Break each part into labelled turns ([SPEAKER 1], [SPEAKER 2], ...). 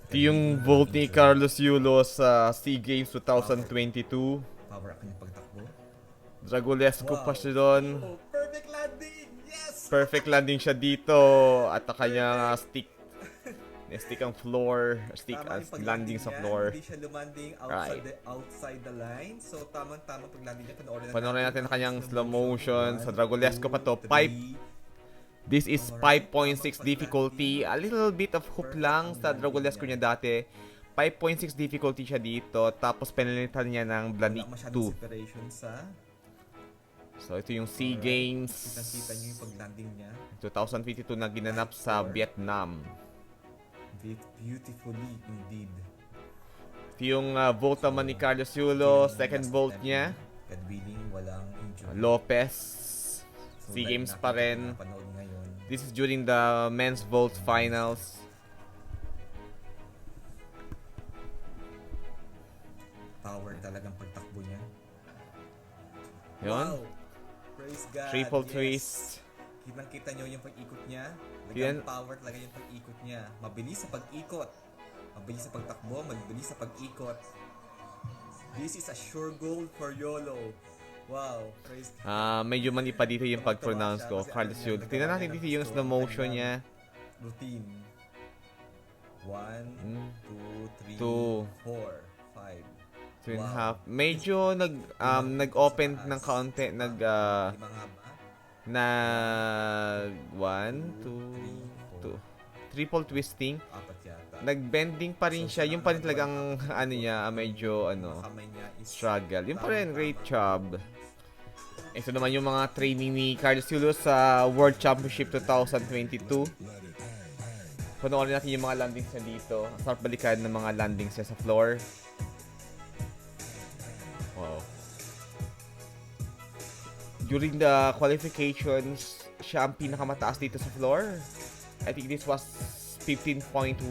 [SPEAKER 1] Ito yung vault ni Carlos Yulo sa SEA Games 2022.
[SPEAKER 2] Power up yung pagtakbo.
[SPEAKER 1] Dragulesco pa siya doon.
[SPEAKER 2] Oh, perfect landing! Yes!
[SPEAKER 1] Perfect landing siya dito. At ang kanyang stick. Stick ang floor. Stick
[SPEAKER 2] Tama
[SPEAKER 1] as
[SPEAKER 2] yung
[SPEAKER 1] landing
[SPEAKER 2] paglanding
[SPEAKER 1] sa
[SPEAKER 2] niya.
[SPEAKER 1] floor.
[SPEAKER 2] Hindi siya lumanding
[SPEAKER 1] Right.
[SPEAKER 2] outside the line. So, tamang-tama paglanding niya.
[SPEAKER 1] Panoorin natin ang kanyang slow motion. Sa Dragulesco pa to.
[SPEAKER 2] 3.
[SPEAKER 1] This is
[SPEAKER 2] Alright,
[SPEAKER 1] 5.6
[SPEAKER 2] tamang
[SPEAKER 1] difficulty. A little bit of hook
[SPEAKER 2] Perfect
[SPEAKER 1] lang
[SPEAKER 2] ang
[SPEAKER 1] sa
[SPEAKER 2] landing
[SPEAKER 1] Dragulesco
[SPEAKER 2] niya.
[SPEAKER 1] niya dati. 5.6 difficulty siya dito. Tapos penalitan niya ng
[SPEAKER 2] Wala
[SPEAKER 1] Blanik
[SPEAKER 2] masyadong
[SPEAKER 1] 2.
[SPEAKER 2] separation sa...
[SPEAKER 1] So ito yung SEA
[SPEAKER 2] Alright.
[SPEAKER 1] Games
[SPEAKER 2] Kita-kita niyo yung paglanding niya.
[SPEAKER 1] 2022 na ginanap sa Vietnam.
[SPEAKER 2] Beautifully indeed.
[SPEAKER 1] Ito yung vault naman ni Carlos Yulo. Second vault niya.
[SPEAKER 2] God willing, walang injury.
[SPEAKER 1] Lopez.
[SPEAKER 2] So,
[SPEAKER 1] SEA
[SPEAKER 2] like
[SPEAKER 1] Games
[SPEAKER 2] nakita
[SPEAKER 1] pa rin.
[SPEAKER 2] na napanood ngayon.
[SPEAKER 1] This is during the men's vault finals.
[SPEAKER 2] Power talagang pagtakbo niya.
[SPEAKER 1] Yun.
[SPEAKER 2] Wow! Praise God.
[SPEAKER 1] Triple
[SPEAKER 2] yes.
[SPEAKER 1] twist.
[SPEAKER 2] Kitang-kita nyo yung pag-ikot niya.
[SPEAKER 1] Yan.
[SPEAKER 2] Talagang power talaga yung pag-ikot niya. Mabilis sa pag-ikot. Mabilis sa pagtakbo, mabilis sa pag-ikot. This is a sure goal for YOLO. Wow, praise God.
[SPEAKER 1] Medyo mali pa dito yung pag-pronounce ko. Carlos Yulo. Tingnan natin dito yung slow motion niya.
[SPEAKER 2] Routine. 1, 2, 3,
[SPEAKER 1] Two.
[SPEAKER 2] 4, 5.
[SPEAKER 1] 2.5. Medyo nag-open ng kaunti.
[SPEAKER 2] Limang haba.
[SPEAKER 1] 1, 2, 2. Triple twisting.
[SPEAKER 2] Apat yata.
[SPEAKER 1] Nag-bending pa rin siya. Yung pa rin talagang ano niya, medyo
[SPEAKER 2] Kamay niya is
[SPEAKER 1] struggle. Yung pa rin, great job. Ito naman yung mga training ni Carlos Yulo sa World Championship 2022. Panoorin natin yung mga landings niya dito. Ang sarap balikan ng mga landings niya sa floor. Wow. During the qualifications, siya ang pinakamataas dito sa floor. I think this was 15.1.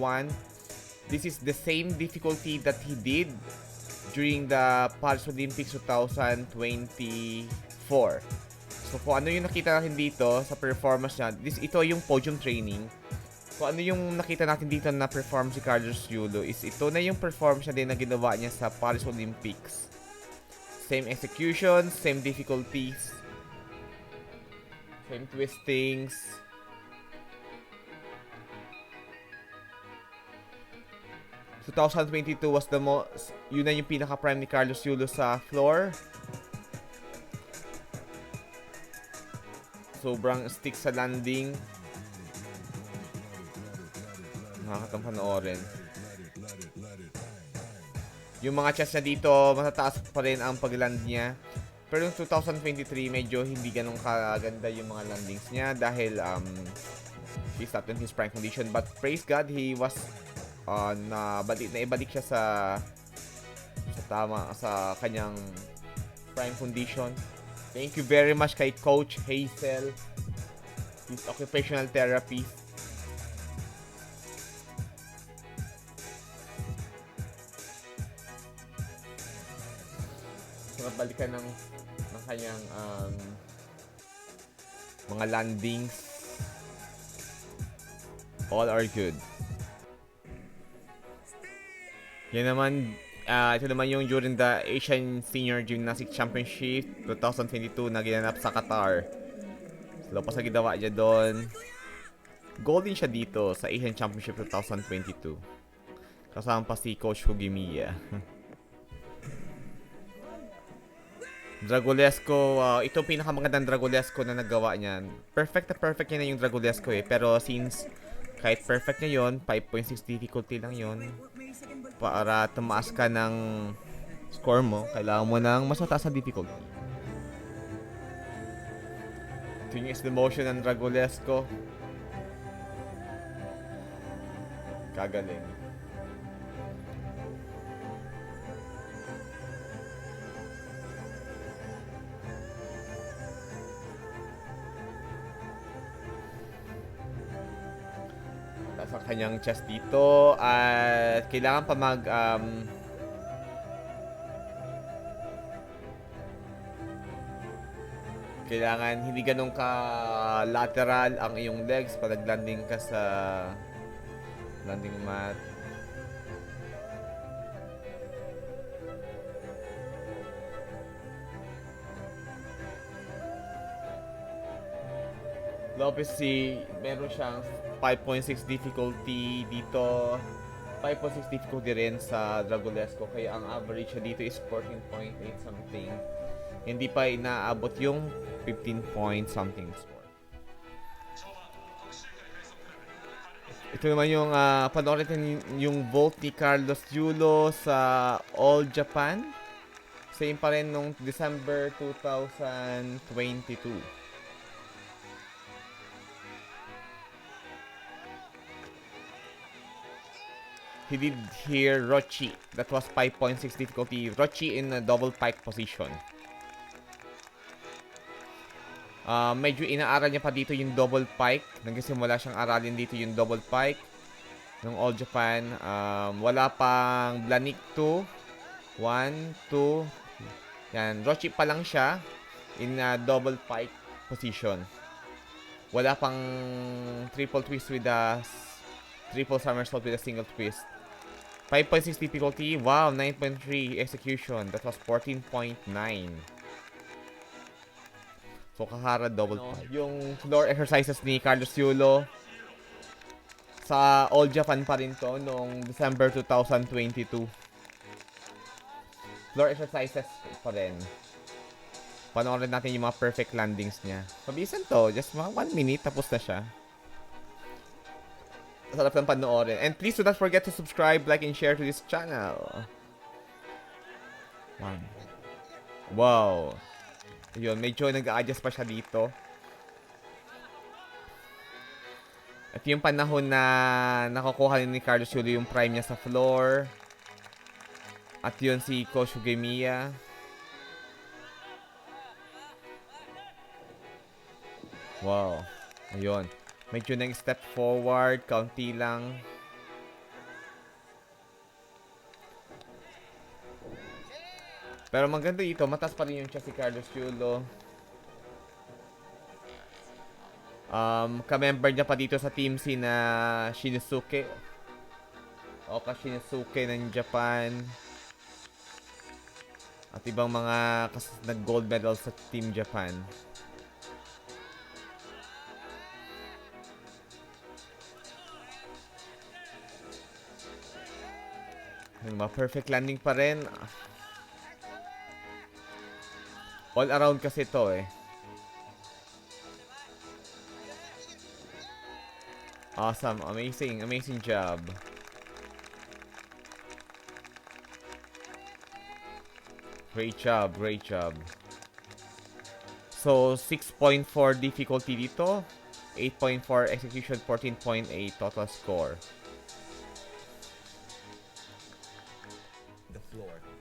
[SPEAKER 1] This is the same difficulty that he did during the Paris Olympics 2024. So kung ano yung nakita natin dito sa performance niya, ito yung podium training. Kung ano yung nakita natin dito na perform si Carlos Yulo is ito na yung performance niya din na ginawa niya sa Paris Olympics. Same execution, same difficulties, same twistings. So 2022 was the most, yun na yung pinaka-prime ni Carlos Yulo sa floor. Sobrang stick sa landing. Nakakatang panoorin. Yung mga chess na dito, matataas pa rin ang pag-land niya. Pero yung 2023, medyo hindi ganun kaganda yung mga landings niya dahil he's not in his prime condition. But praise God, he was naibalik siya sa kanyang prime condition. Thank you very much kay Coach Hazel, his occupational therapist. So, balikan ng kanyang mga landings. All are good. Yan naman, ito naman yung during the Asian Senior Gymnastics Championship 2022 na ginanap sa Qatar. So, pa sa ginawa niya doon. Gold din siya dito sa Asian Championship 2022. Kasama pa si Coach Hugimiya. Dragulesco, ito pinakamagandang Dragulesco na nagawa niyan. Perfect niya na yung Dragulesco pero since kahit perfect niya yon, 5.6 difficulty lang yon. Para tumaas ka ng score mo, kailangan mo ng mas mataas na difficulty. Ito yung slow motion ng Dragulesco. Kagaling. Sa kanyang chest dito at kailangan pa kailangan hindi ganun ka lateral ang iyong legs pag nag-landing ka sa landing mat. Lopez meron siyang 5.6 difficulty dito. 5.6 difficulty rin sa Dragulesco. Kaya ang average siya dito is 14.8 something. Hindi pa inaabot yung 15 point something score. Ito naman yung panoorin natin yung vote ni Carlos Yulo sa All Japan. Same pa rin nung December 2022. He did here Rochi. That was 5.6 difficulty. Rochi in a double pike position. Medyo inaaral niya pa dito yung double pike. Nagsimula siyang aralin dito yung double pike. Nung All Japan. Wala pang Blanik 2. 1, 2. Yan. Rochi pa lang siya. In a double pike position. Wala pang triple twist with a triple somersault with a single twist. 5.6 difficulty. Wow, 9.3 execution. That was 14.9. So, kahara double pike. Yung floor exercises ni Carlos Yulo sa All Japan pa rin to noong December 2022. Floor exercises pa rin. Panoorin natin yung mga perfect landings niya. Mabisan to. Just 1 minute. Tapos na siya. Sarap ng panoorin. And please do not forget to subscribe, like, and share to this channel. Wow. Ayun, medyo nag-a-adjust pa siya dito. At yung panahon na nakukuha ni Carlos Yulo yung prime niya sa floor. At yun si Ko Shugemiya. Wow. Ayun. Medyo nang step forward, kaunti lang. Pero maganda dito, mataas pa rin yung chest si Carlos Yulo. Ka-member niya pa dito sa team si na Shinizuke. Oka Shinizuke ng Japan. At ibang mga nag-gold medal sa Team Japan. Perfect landing pa rin. All around kasi to eh. Awesome. Amazing. Amazing job. Great job. Great job. So, 6.4 difficulty dito. 8.4 execution. 14.8 total score.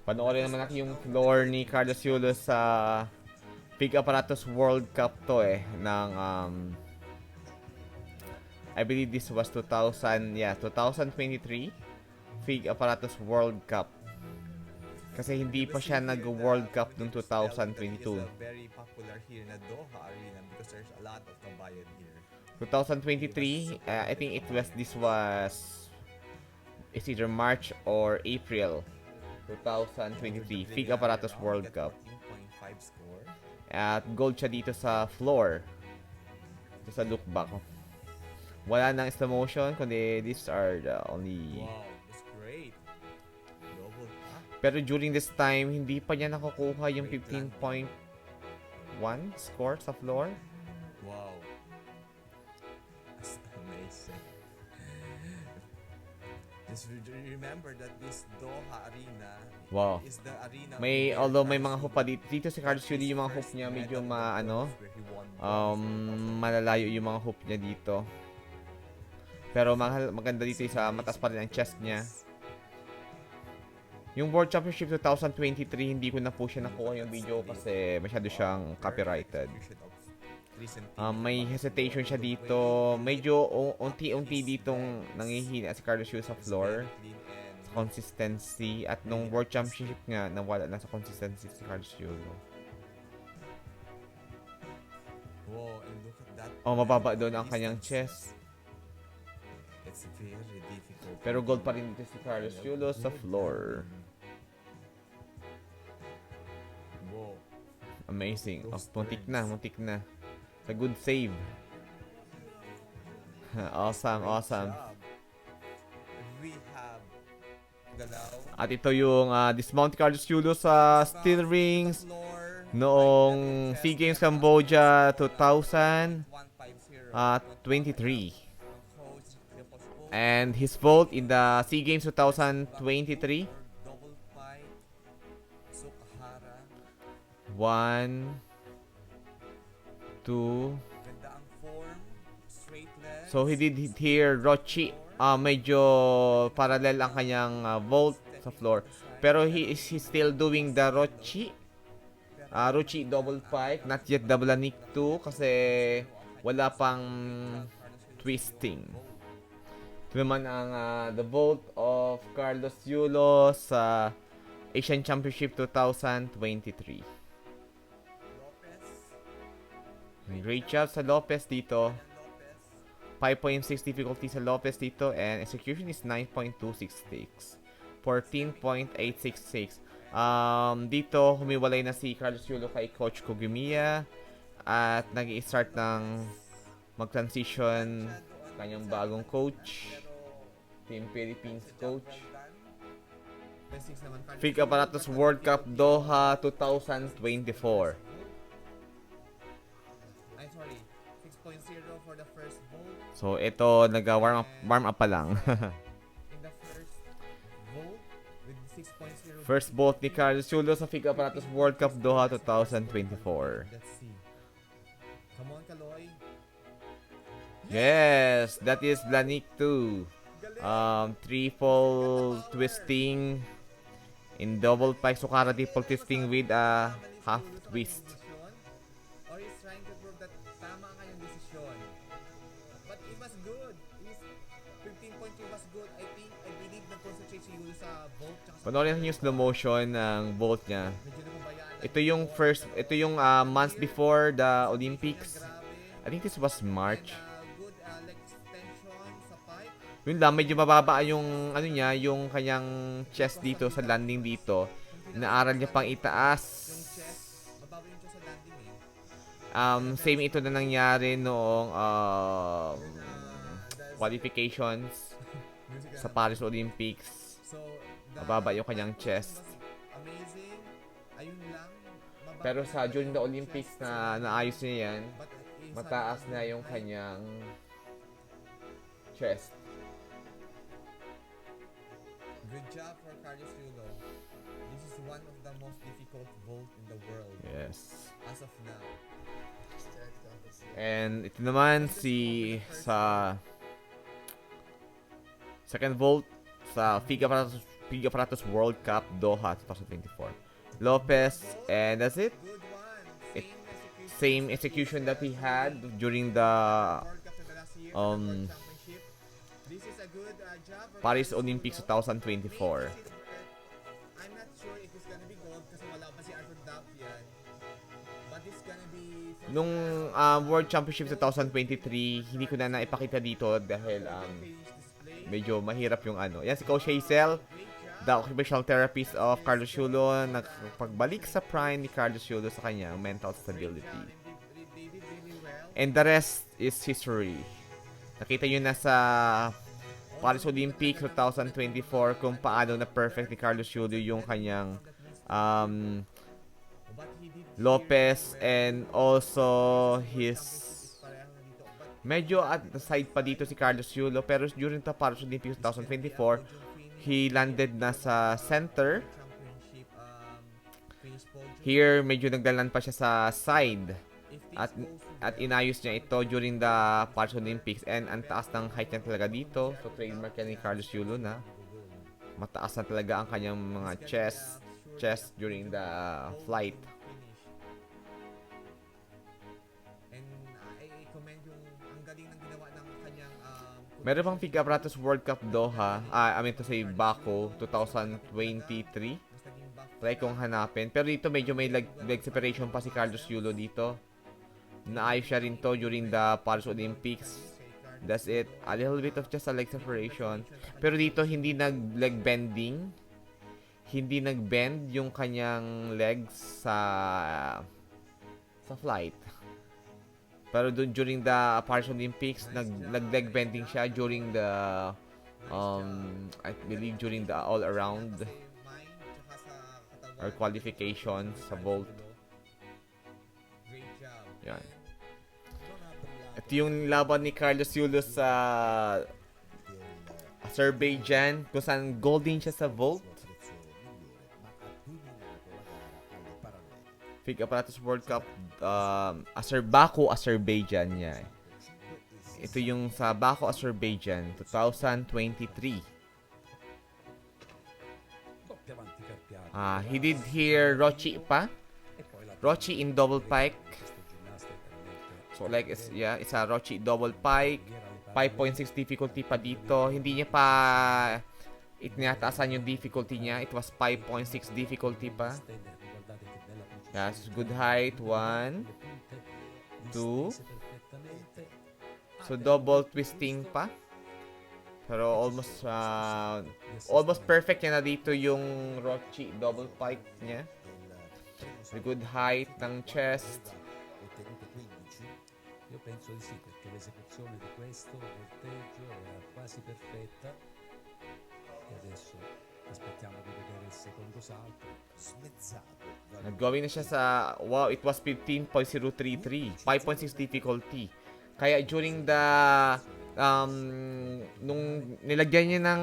[SPEAKER 1] Panoorin naman natin yung floor ni Carlos Yulo sa Big Apparatus World Cup to eh. Ng, I believe this was 2023. Big Apparatus World Cup. Kasi hindi pa siya nag-World Cup noong 2022.
[SPEAKER 2] Very popular here in the Doha Arena because there's a lot of kabayan here.
[SPEAKER 1] 2023, I think this was it's either March or April 2023 FIG Apparatus World Cup. At gold siya dito sa floor. Ito sa look back. Wala nang slow motion, kundi these are the only...
[SPEAKER 2] Wow, that's great.
[SPEAKER 1] Pero during this time, hindi pa niya nakukuha yung 15.1 score sa floor.
[SPEAKER 2] Wow. That's amazing. Just remember that this Doha Arena is the arena.
[SPEAKER 1] Although may mga hoop pa dito si Carlos Yulo, yung mga hoop niya medyo malalayo yung mga hoop niya dito. Pero maganda dito sa mataas pa rin ang chest niya. Yung World Championship 2023, hindi ko na po siya nakuha yung video kasi masyado siyang copyrighted. May hesitation siya dito. Medyo unti-unti ditong nangihina si Carlos Yulo sa floor. Sa consistency. At nung World Championship nga, nawala na sa consistency si Carlos Yulo.
[SPEAKER 2] Wow, and look at that.
[SPEAKER 1] Mababa doon ang kanyang chest.
[SPEAKER 2] It's very difficult.
[SPEAKER 1] Pero gold pa rin dito si Carlos Yulo sa floor.
[SPEAKER 2] Wow.
[SPEAKER 1] Amazing. Muntik na. A good save. Awesome,
[SPEAKER 2] Great
[SPEAKER 1] awesome.
[SPEAKER 2] job. We have Galaw.
[SPEAKER 1] At ito yung dismount Carlos Yulo sa steel rings noong SEA Games Cambodia 2023. And his vault in the SEA Games 2023.
[SPEAKER 2] Double fight. Sukahara.
[SPEAKER 1] 1, 2.
[SPEAKER 2] Ganda ang form. Straight legs.
[SPEAKER 1] So he did here Rochi. Medyo parallel ang kanyang vault sa floor. Pero he's still doing the Rochi. Rochi double pike, not yet the Blanik 2 kasi wala pang twisting. Ito naman ang the vault of Carlos Yulo sa Asian Championship 2023. Great job sa Lopez dito. 5.6 difficulty sa Lopez dito and execution is 9.266. 14.866. Dito humiwalay na si Carlos Yulo kay Coach Kogumiya at nag-i-start ng mag-transition kanyang bagong coach, Team Philippines coach. Fig Aparatos World Cup Doha 2024.
[SPEAKER 2] I'm sorry. 6.0 for the first vote.
[SPEAKER 1] So ito warm up pa lang.
[SPEAKER 2] In the first vote with 6.0.
[SPEAKER 1] First vote ni Carlos Yulo sa Fig Aparatos World Cup Doha 2024.
[SPEAKER 2] Let's see. Come on, Kaloy.
[SPEAKER 1] Yes, that is Blanik 2. Triple twisting in double pike Sukara triple twisting with a half twist.
[SPEAKER 2] Or he's trying to prove that tama ang kanyang desisyon. But it was good. His 15.3 was good. I believe nag-concentrate si Yulo sa vault.
[SPEAKER 1] Panoorin natin yung slow motion ng vault niya.
[SPEAKER 2] Medyo napabayaan.
[SPEAKER 1] Ito yung months before the Olympics. I think this was March.
[SPEAKER 2] Good leg extension sa pipe.
[SPEAKER 1] Yun lang, medyo mababa yung ano niya, yung kanyang chest dito sa landing dito. Inaaral niya pang itaas.
[SPEAKER 2] Yung chest. Mababa yung chest sa landing
[SPEAKER 1] Same ito na nangyari noong qualifications sa Paris Olympics.
[SPEAKER 2] So,
[SPEAKER 1] Mababa yung kanyang chest.
[SPEAKER 2] amazing. Ayun lang.
[SPEAKER 1] Pero sa during the Olympics na naayos niya yan, mataas na yung kanyang chest.
[SPEAKER 2] Good job for Carlos Yulo. This is one of the most difficult vault in the world
[SPEAKER 1] Yes.
[SPEAKER 2] as of now.
[SPEAKER 1] And ito naman sa second vault sa Fig Aparatos World Cup Doha 2024. Lopez, and that's it.
[SPEAKER 2] Good one.
[SPEAKER 1] Same execution that he had during the
[SPEAKER 2] World Cup in the last year.
[SPEAKER 1] um,
[SPEAKER 2] World Championship. This is a good job for
[SPEAKER 1] Paris
[SPEAKER 2] Carlos
[SPEAKER 1] Olympics
[SPEAKER 2] Yulo.
[SPEAKER 1] 2024.
[SPEAKER 2] I'm not sure if it's gonna be gold kasi wala pa si Arthur Dapian. But it's gonna be
[SPEAKER 1] Nung World Championship 2023, hindi ko na naipakita dito dahil medyo mahirap yung ano. Yan si Coach Hazel, the occupational therapist of Carlos Yulo, nagpagbalik sa prime ni Carlos Yulo sa kanyang mental stability. And the rest is history. Nakita nyo na sa Paris Olympics 2024 kung paano na perfect ni Carlos Yulo yung kanyang Lopez and also his medyo at the side pa dito si Carlos Yulo pero during the Paris Olympics 2024 he landed na sa center. Here medyo nagdalan pa siya sa side at inayos niya ito during the Paris Olympics and ang taas ng height niya talaga dito. So trademark yan ni Carlos Yulo na mataas na talaga ang kanyang mga chest during the flight. Meron pang Fig Aparatos World Cup Doha. To say Baku 2023. Try kong hanapin. Pero dito medyo may leg separation pa si Carlos Yulo dito. Naayos siya rin to during the Paris Olympics. That's it. A little bit of just a leg separation. Pero dito hindi nag-leg bending. Hindi nag-bend yung kanyang legs sa flight. Pero during the Paris Olympics, nag-leg bending siya during the I believe during the all around or qualifications sa vault. Yan. Ito yung laban ni Carlos Yulos sa Azerbaijan kung saan gold din siya sa vault. FIG Apparatus World Cup Baku, Azerbaijan niya. Ito yung sa Baku, Azerbaijan 2023. He did here Rochi pa. Rochi in double pike. So like it's a Rochi double pike. 5.6 difficulty pa dito. Hindi niya pa itinataasan yung difficulty niya. It was 5.6 difficulty pa. Yes, good height. 1, 2. So double twisting pa. Pero almost perfect niya na dito yung Rochi double pike niya. The good height ng chest.
[SPEAKER 3] Io penso di sì, perché l'esecuzione di questo volteggio era quasi perfetta e adesso aspettiamo di vedere il secondo salto.
[SPEAKER 1] Nag-going na siya sa, wow, it was 15.033, 5.6 difficulty. Kaya during the, nung nilagyan niya ng,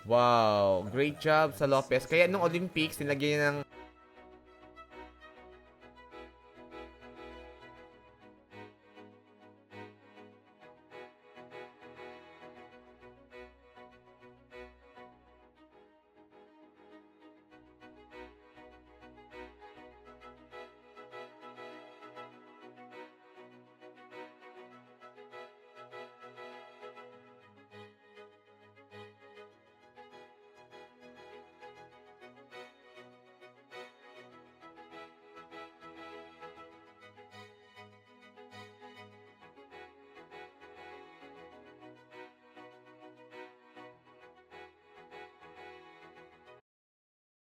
[SPEAKER 1] wow, great job sa Lopez. Kaya nung Olympics, nilagyan niya ng